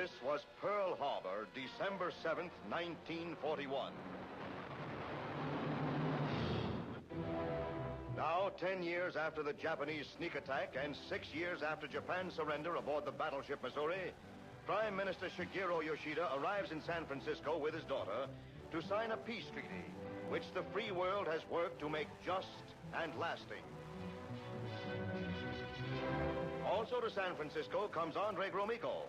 This was Pearl Harbor, December 7th, 1941. Now, 10 years after the Japanese sneak attack and 6 years after Japan's surrender aboard the battleship Missouri, Prime Minister Shigeru Yoshida arrives in San Francisco with his daughter to sign a peace treaty, which the free world has worked to make just and lasting. Also to San Francisco comes Andrei GROMYKO.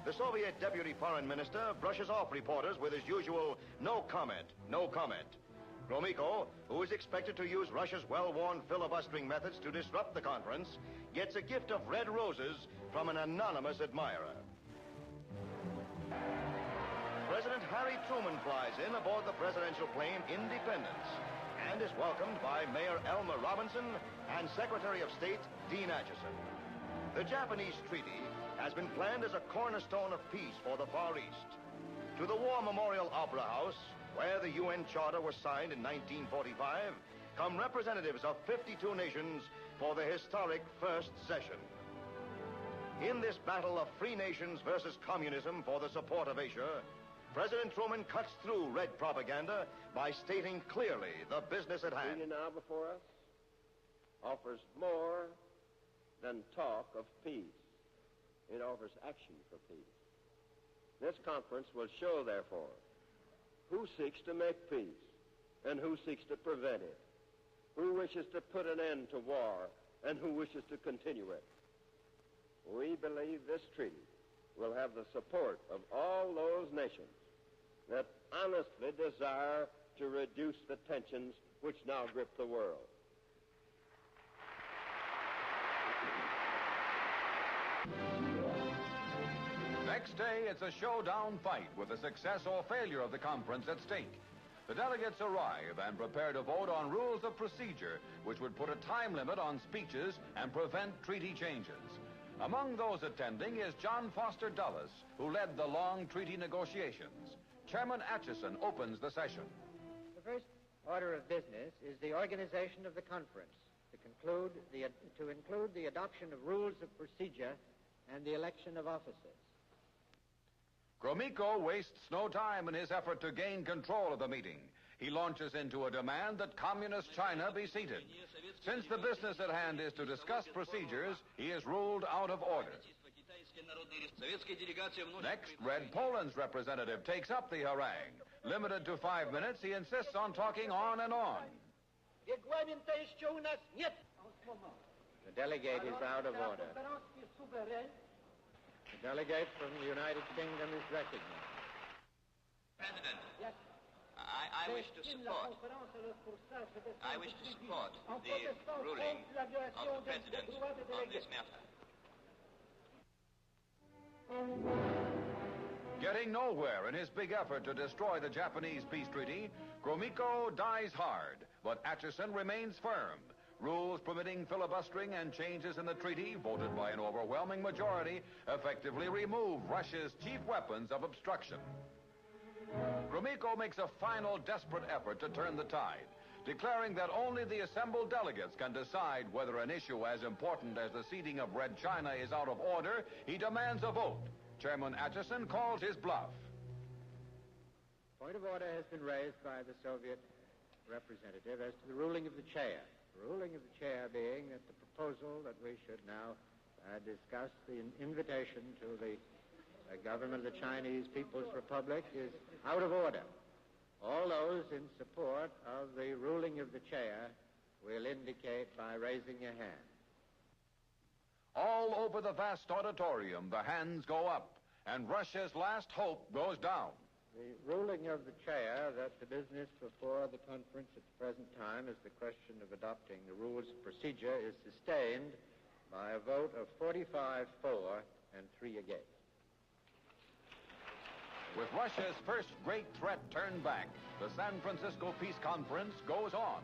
The Soviet Deputy Foreign Minister brushes off reporters with his usual no comment, no comment. GROMYKO, who is expected to use Russia's well-worn filibustering methods to disrupt the conference, gets a gift of red roses from an anonymous admirer. President Harry Truman flies in aboard the presidential plane Independence and is welcomed by Mayor Elmer Robinson and Secretary of State Dean Acheson. The Japanese treaty has been planned as a cornerstone of peace for the Far East. To the War Memorial Opera House, where the UN Charter was signed in 1945, come representatives of 52 nations for the historic first session. In this battle of free nations versus communism for the support of Asia, President Truman cuts through red propaganda by stating clearly the business at hand. The union now before us offers more than talk of peace. It offers action for peace. This conference will show, therefore, who seeks to make peace and who seeks to prevent it, who wishes to put an end to war and who wishes to continue it. We believe this treaty will have the support of all those nations that honestly desire to reduce the tensions which now grip the world. Next day, it's a showdown fight with the success or failure of the conference at stake. The delegates arrive and prepare to vote on rules of procedure which would put a time limit on speeches and prevent treaty changes. Among those attending is John Foster Dulles, who led the long treaty negotiations. Chairman Acheson opens the session. The first order of business is the organization of the conference to include the adoption of rules of procedure and the election of officers. GROMYKO wastes no time in his effort to gain control of the meeting. He launches into a demand that Communist China be seated. Since the business at hand is to discuss procedures, he is ruled out of order. Next, Red Poland's representative takes up the harangue. Limited to 5 minutes, he insists on talking on and on. The delegate is out of order. The delegate from the United Kingdom is recognized. President. Yes. I wish to support the ruling of the President on this matter. Getting nowhere in his big effort to destroy the Japanese peace treaty, GROMYKO dies hard, but Acheson remains firm. Rules permitting filibustering and changes in the treaty, voted by an overwhelming majority, effectively remove Russia's chief weapons of obstruction. GROMYKO makes a final desperate effort to turn the tide. Declaring that only the assembled delegates can decide whether an issue as important as the ceding of Red China is out of order, he demands a vote. Chairman Acheson calls his bluff. Point of order has been raised by the Soviet representative as to the ruling of the chair. The ruling of the chair being that the proposal that we should now discuss the invitation to the government of the Chinese People's Republic is out of order. All those in support of the ruling of the chair will indicate by raising your hand. All over the vast auditorium, the hands go up, and Russia's last hope goes down. The ruling of the chair that the business before the conference at the present time is the question of adopting the rules of procedure is sustained by a vote of 45 for and 3 against. With Russia's first great threat turned back, the San Francisco Peace Conference goes on.